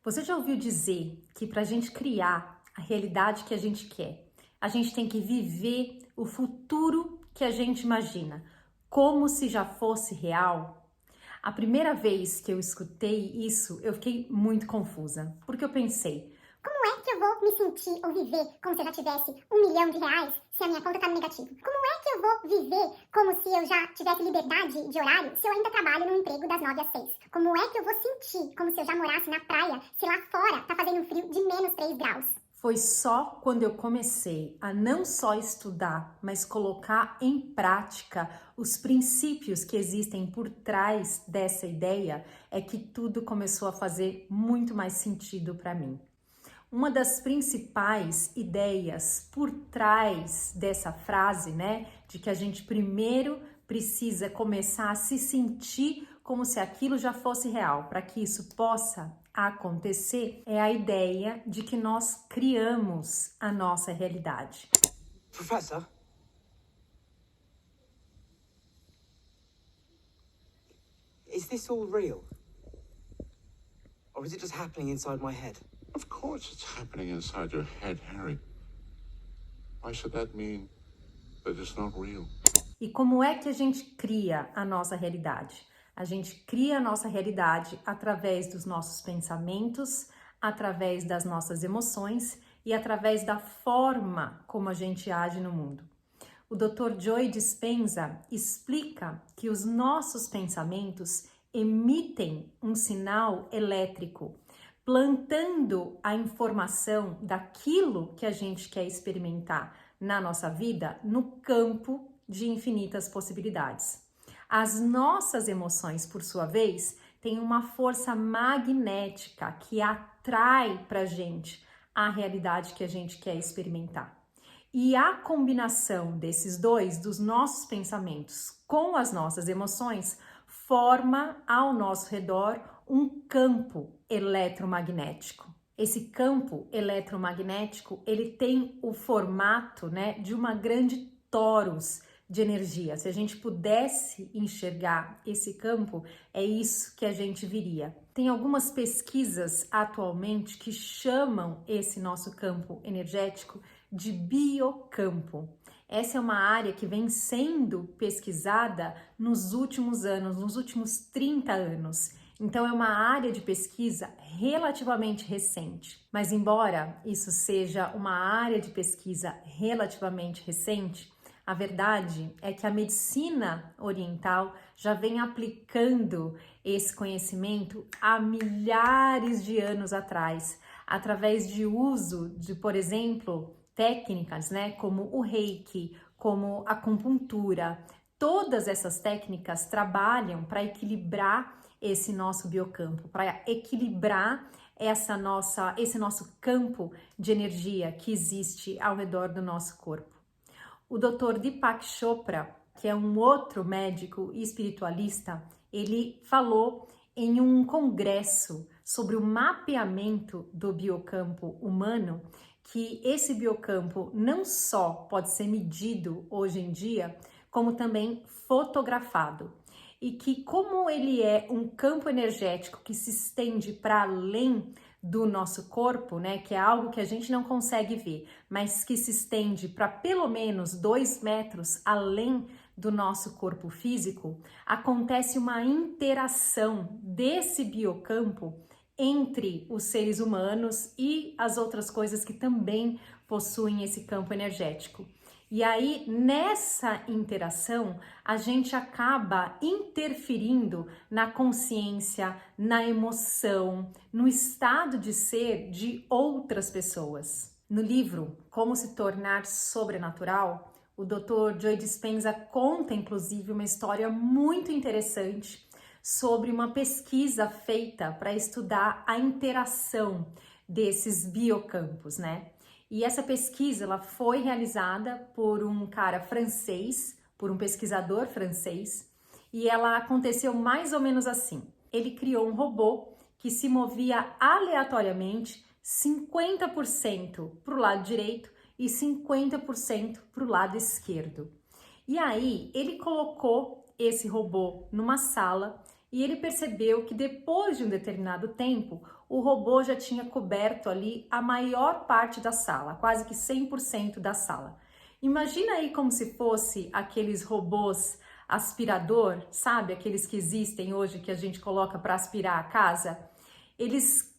Você já ouviu dizer que para a gente criar a realidade que a gente quer, a gente tem que viver o futuro que a gente imagina, como se já fosse real? A primeira vez que eu escutei isso, eu fiquei muito confusa, porque eu pensei, Como é que eu vou me sentir ou viver como se eu já tivesse R$ 1 milhão se a minha conta tá no negativo? Como é que eu vou viver como se eu já tivesse liberdade de horário se eu ainda trabalho num emprego das 9 às 6? Como é que eu vou sentir como se eu já morasse na praia se lá fora tá fazendo um frio de -3 graus? foi só quando eu comecei a não só estudar, mas colocar em prática os princípios que existem por trás dessa ideia, é que tudo começou a fazer muito mais sentido para mim. Uma das principais ideias por trás dessa frase, né, de que a gente primeiro precisa começar a se sentir como se aquilo já fosse real, para que isso possa acontecer, é a ideia de que nós criamos a nossa realidade. Professor? Is this all real? Or is it just happening inside my head? Of course it's happening inside your head, Harry. Why should that mean that it's not real? E como é que a gente cria a nossa realidade? A gente cria a nossa realidade através dos nossos pensamentos, através das nossas emoções e através da forma como a gente age no mundo. O Dr. Joe Dispenza explica que os nossos pensamentos emitem um sinal elétrico, plantando a informação daquilo que a gente quer experimentar na nossa vida no campo de infinitas possibilidades. As nossas emoções, por sua vez, têm uma força magnética que atrai para a gente a realidade que a gente quer experimentar. E a combinação desses dois, dos nossos pensamentos com as nossas emoções, forma ao nosso redor um campo eletromagnético. Esse campo eletromagnético, ele tem o formato, né, de uma grande torus de energia. Se a gente pudesse enxergar esse campo, é isso que a gente viria. Tem algumas pesquisas atualmente que chamam esse nosso campo energético de biocampo. Essa é uma área que vem sendo pesquisada nos últimos anos, nos últimos 30 anos. Então, é uma área de pesquisa relativamente recente. Mas, embora isso seja uma área de pesquisa relativamente recente, a verdade é que a medicina oriental já vem aplicando esse conhecimento há milhares de anos atrás, através de uso de, por exemplo, técnicas, né, como o Reiki, como a acupuntura. Todas essas técnicas trabalham para equilibrar esse nosso biocampo, para equilibrar esse nosso campo de energia que existe ao redor do nosso corpo. O Dr. Deepak Chopra, que é um outro médico espiritualista, ele falou em um congresso sobre o mapeamento do biocampo humano, que esse biocampo não só pode ser medido hoje em dia, como também fotografado. E que, como ele é um campo energético que se estende para além do nosso corpo, né, que é algo que a gente não consegue ver, mas que se estende para pelo menos 2 metros além do nosso corpo físico, acontece uma interação desse biocampo entre os seres humanos e as outras coisas que também possuem esse campo energético. E aí, nessa interação, a gente acaba interferindo na consciência, na emoção, no estado de ser de outras pessoas. No livro Como se tornar sobrenatural, o Dr. Joe Dispenza conta, inclusive, uma história muito interessante sobre uma pesquisa feita para estudar a interação desses biocampos, né? E essa pesquisa ela foi realizada por um cara francês, por um pesquisador francês, e ela aconteceu mais ou menos assim. Ele criou um robô que se movia aleatoriamente 50% para o lado direito e 50% para o lado esquerdo. E aí ele colocou esse robô numa sala e ele percebeu que depois de um determinado tempo, o robô já tinha coberto ali a maior parte da sala, quase que 100% da sala. Imagina aí como se fosse aqueles robôs aspirador, sabe? Aqueles que existem hoje que a gente coloca para aspirar a casa.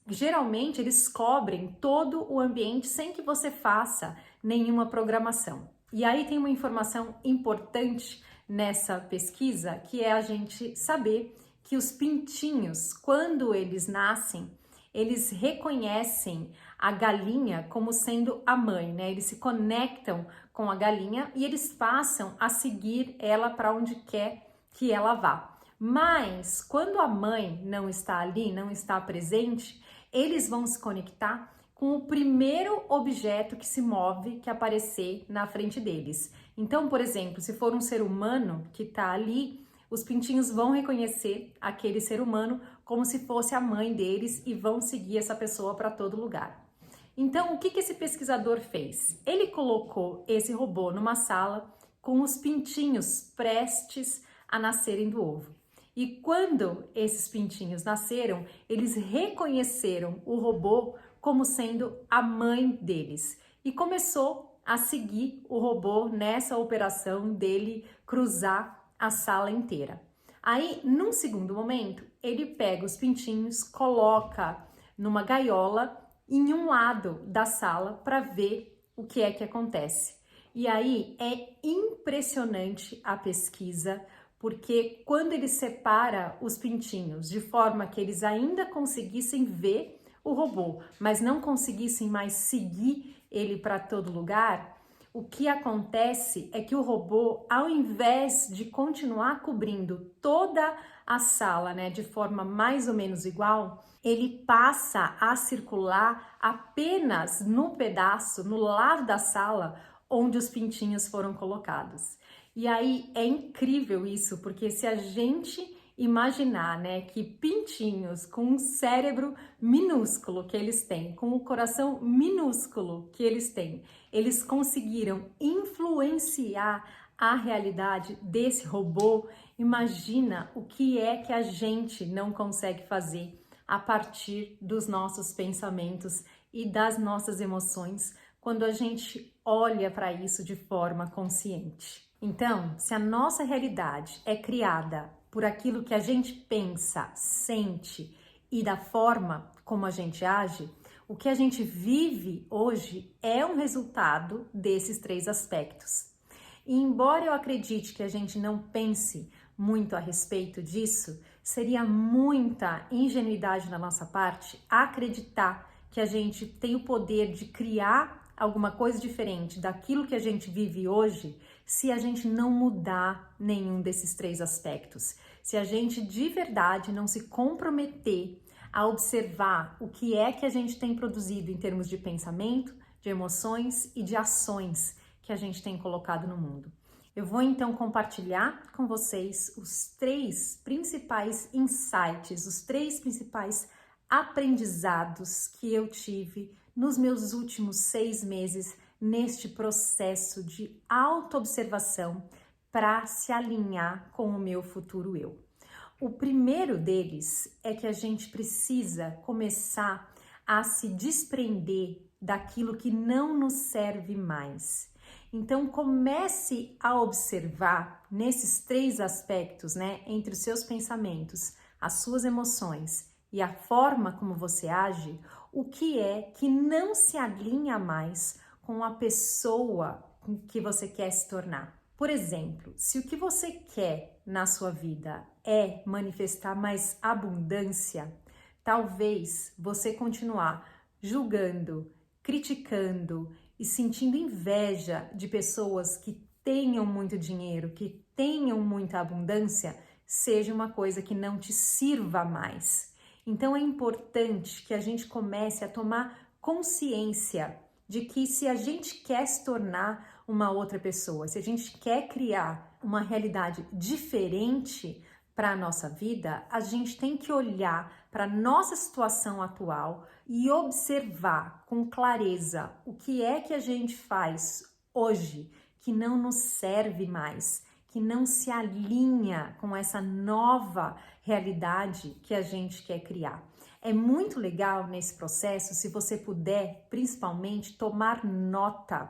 Geralmente eles cobrem todo o ambiente sem que você faça nenhuma programação. E aí tem uma informação importante nessa pesquisa, que é a gente saber que os pintinhos, quando eles nascem, eles reconhecem a galinha como sendo a mãe, né? Eles se conectam com a galinha e eles passam a seguir ela para onde quer que ela vá. Mas quando a mãe não está ali, não está presente, eles vão se conectar com o primeiro objeto que se move, que aparecer na frente deles. Então, por exemplo, se for um ser humano que está ali, os pintinhos vão reconhecer aquele ser humano como se fosse a mãe deles e vão seguir essa pessoa para todo lugar. Então, o que esse pesquisador fez? Ele colocou esse robô numa sala com os pintinhos prestes a nascerem do ovo. E quando esses pintinhos nasceram, eles reconheceram o robô como sendo a mãe deles e começou a seguir o robô nessa operação dele cruzar a sala inteira. Aí, num segundo momento, ele pega os pintinhos, coloca numa gaiola em um lado da sala para ver o que é que acontece. E aí é impressionante a pesquisa, porque quando ele separa os pintinhos de forma que eles ainda conseguissem ver o robô, mas não conseguissem mais seguir ele para todo lugar, o que acontece é que o robô, ao invés de continuar cobrindo toda a sala, né, de forma mais ou menos igual, ele passa a circular apenas no pedaço, no lado da sala, onde os pintinhos foram colocados. E aí é incrível isso, porque se a gente imaginar, né, que pintinhos com um cérebro minúsculo que eles têm, com o coração minúsculo que eles têm, eles conseguiram influenciar a realidade desse robô, imagina o que é que a gente não consegue fazer a partir dos nossos pensamentos e das nossas emoções quando a gente olha para isso de forma consciente. Então, se a nossa realidade é criada por aquilo que a gente pensa, sente e da forma como a gente age, o que a gente vive hoje é um resultado desses três aspectos. E embora eu acredite que a gente não pense muito a respeito disso, seria muita ingenuidade da nossa parte acreditar que a gente tem o poder de criar alguma coisa diferente daquilo que a gente vive hoje se a gente não mudar nenhum desses três aspectos. Se a gente de verdade não se comprometer a observar o que é que a gente tem produzido em termos de pensamento, de emoções e de ações que a gente tem colocado no mundo. Eu vou então compartilhar com vocês os três principais insights, os três principais aprendizados que eu tive nos meus últimos 6 meses neste processo de autoobservação para se alinhar com o meu futuro eu. O primeiro deles é que a gente precisa começar a se desprender daquilo que não nos serve mais. Então comece a observar nesses três aspectos, né, entre os seus pensamentos, as suas emoções e a forma como você age, o que é que não se alinha mais com a pessoa que você quer se tornar. Por exemplo, se o que você quer na sua vida é manifestar mais abundância, talvez você continuar julgando, criticando e sentindo inveja de pessoas que tenham muito dinheiro, que tenham muita abundância, seja uma coisa que não te sirva mais. Então é importante que a gente comece a tomar consciência de que se a gente quer se tornar uma outra pessoa, se a gente quer criar uma realidade diferente para a nossa vida, a gente tem que olhar para a nossa situação atual e observar com clareza o que é que a gente faz hoje que não nos serve mais, que não se alinha com essa nova realidade que a gente quer criar. É muito legal nesse processo se você puder, principalmente, tomar nota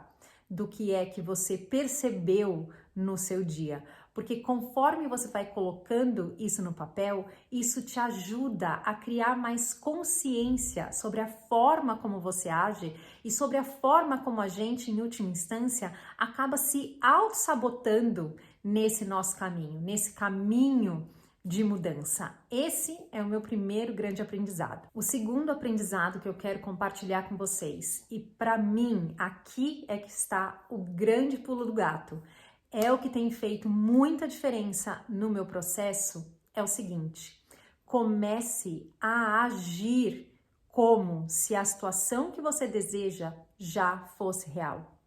do que é que você percebeu no seu dia, porque conforme você vai colocando isso no papel, isso te ajuda a criar mais consciência sobre a forma como você age e sobre a forma como a gente, em última instância, acaba se auto-sabotando nesse nosso caminho, nesse caminho de mudança. Esse é o meu primeiro grande aprendizado. O segundo aprendizado que eu quero compartilhar com vocês, e para mim aqui é que está o grande pulo do gato, é o que tem feito muita diferença no meu processo, é o seguinte: comece a agir como se a situação que você deseja já fosse real.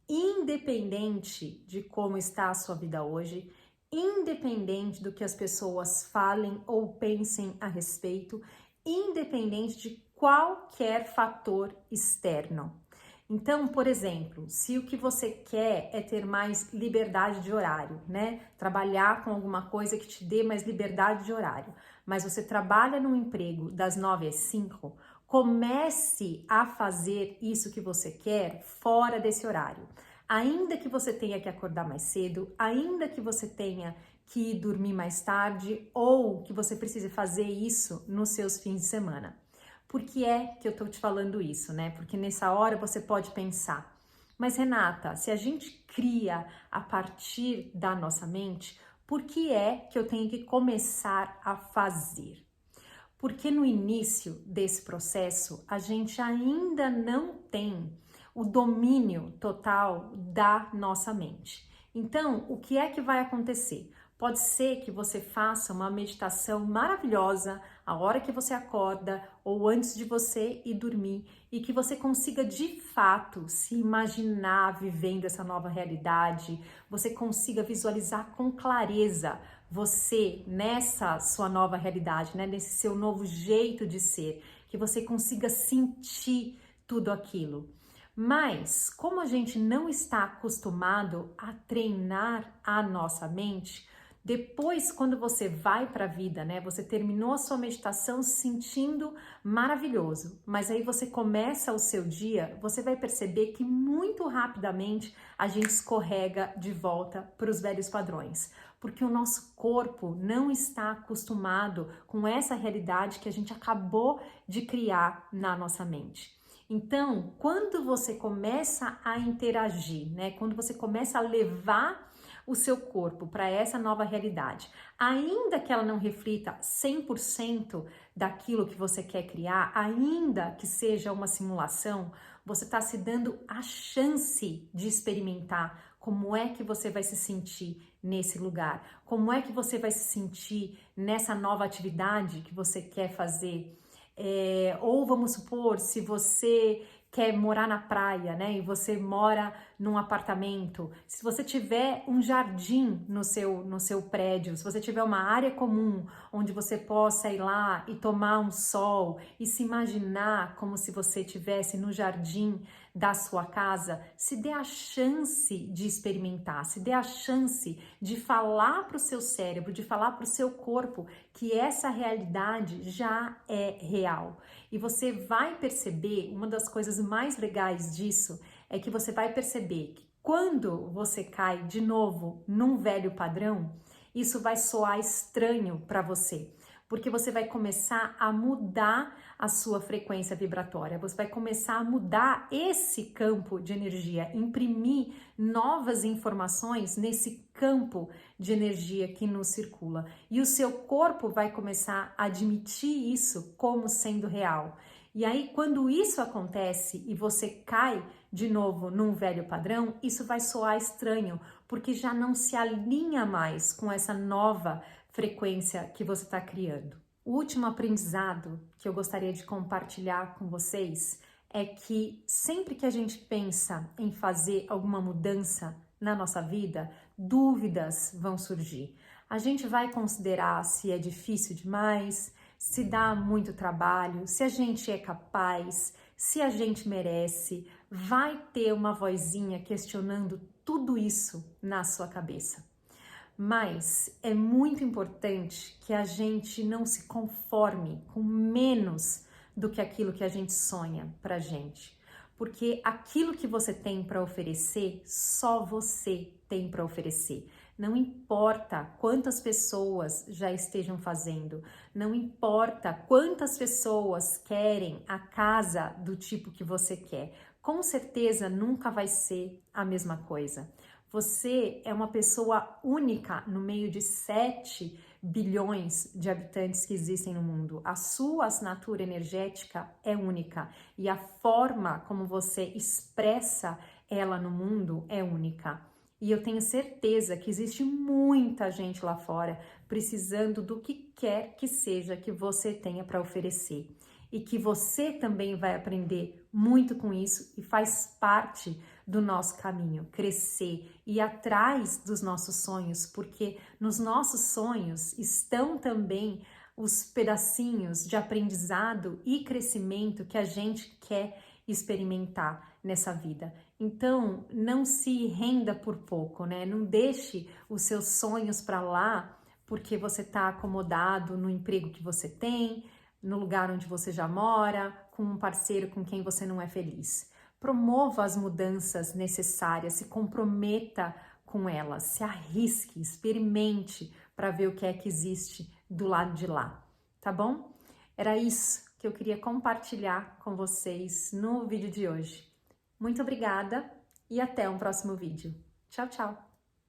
Independente de como está a sua vida hoje, independente do que as pessoas falem ou pensem a respeito, independente de qualquer fator externo. Então, por exemplo, se o que você quer é ter mais liberdade de horário, né? Trabalhar com alguma coisa que te dê mais liberdade de horário, mas você trabalha num emprego das 9 às 5, comece a fazer isso que você quer fora desse horário. Ainda que você tenha que acordar mais cedo, ainda que você tenha que dormir mais tarde ou que você precise fazer isso nos seus fins de semana. Por que é que eu tô te falando isso, né? Porque nessa hora você pode pensar, mas Renata, se a gente cria a partir da nossa mente, por que é que eu tenho que começar a fazer? Porque no início desse processo, a gente ainda não tem o domínio total da nossa mente. Então, o que é que vai acontecer? Pode ser que você faça uma meditação maravilhosa a hora que você acorda ou antes de você ir dormir e que você consiga de fato se imaginar vivendo essa nova realidade, você consiga visualizar com clareza você nessa sua nova realidade, né? Nesse seu novo jeito de ser, que você consiga sentir tudo aquilo. Mas, como a gente não está acostumado a treinar a nossa mente, depois, quando você vai para a vida, né? Você terminou a sua meditação se sentindo maravilhoso, mas aí você começa o seu dia, você vai perceber que muito rapidamente a gente escorrega de volta para os velhos padrões, porque o nosso corpo não está acostumado com essa realidade que a gente acabou de criar na nossa mente. Então, quando você começa a interagir, né? Quando você começa a levar o seu corpo para essa nova realidade, ainda que ela não reflita 100% daquilo que você quer criar, ainda que seja uma simulação, você está se dando a chance de experimentar como é que você vai se sentir nesse lugar, como é que você vai se sentir nessa nova atividade que você quer fazer. Ou vamos supor, se você quer morar na praia, né, e você mora num apartamento, se você tiver um jardim no seu prédio, se você tiver uma área comum onde você possa ir lá e tomar um sol e se imaginar como se você estivesse no jardim da sua casa, se dê a chance de experimentar, se dê a chance de falar para o seu cérebro, de falar para o seu corpo que essa realidade já é real. E você vai perceber, uma das coisas mais legais disso é que você vai perceber que quando você cai de novo num velho padrão, isso vai soar estranho para você, porque você vai começar a mudar a sua frequência vibratória, você vai começar a mudar esse campo de energia, imprimir novas informações nesse campo de energia que nos circula. E o seu corpo vai começar a admitir isso como sendo real. E aí, quando isso acontece e você cai de novo num velho padrão, isso vai soar estranho, porque já não se alinha mais com essa nova frequência que você está criando. O último aprendizado que eu gostaria de compartilhar com vocês é que sempre que a gente pensa em fazer alguma mudança na nossa vida, dúvidas vão surgir. A gente vai considerar se é difícil demais, se dá muito trabalho, se a gente é capaz, se a gente merece. Vai ter uma vozinha questionando tudo isso na sua cabeça. Mas é muito importante que a gente não se conforme com menos do que aquilo que a gente sonha pra gente. Porque aquilo que você tem para oferecer, só você tem para oferecer. Não importa quantas pessoas já estejam fazendo, não importa quantas pessoas querem a casa do tipo que você quer. Com certeza nunca vai ser a mesma coisa. Você é uma pessoa única no meio de 7 bilhões de habitantes que existem no mundo. A sua assinatura energética é única e a forma como você expressa ela no mundo é única. E eu tenho certeza que existe muita gente lá fora precisando do que quer que seja que você tenha para oferecer. E que você também vai aprender muito com isso e faz parte do nosso caminho, crescer e ir atrás dos nossos sonhos, porque nos nossos sonhos estão também os pedacinhos de aprendizado e crescimento que a gente quer experimentar nessa vida. Então, não se renda por pouco, né? Não deixe os seus sonhos para lá porque você está acomodado no emprego que você tem, no lugar onde você já mora, com um parceiro com quem você não é feliz. Promova as mudanças necessárias, se comprometa com elas, se arrisque, experimente para ver o que é que existe do lado de lá, tá bom? Era isso que eu queria compartilhar com vocês no vídeo de hoje. Muito obrigada e até um próximo vídeo. Tchau, tchau!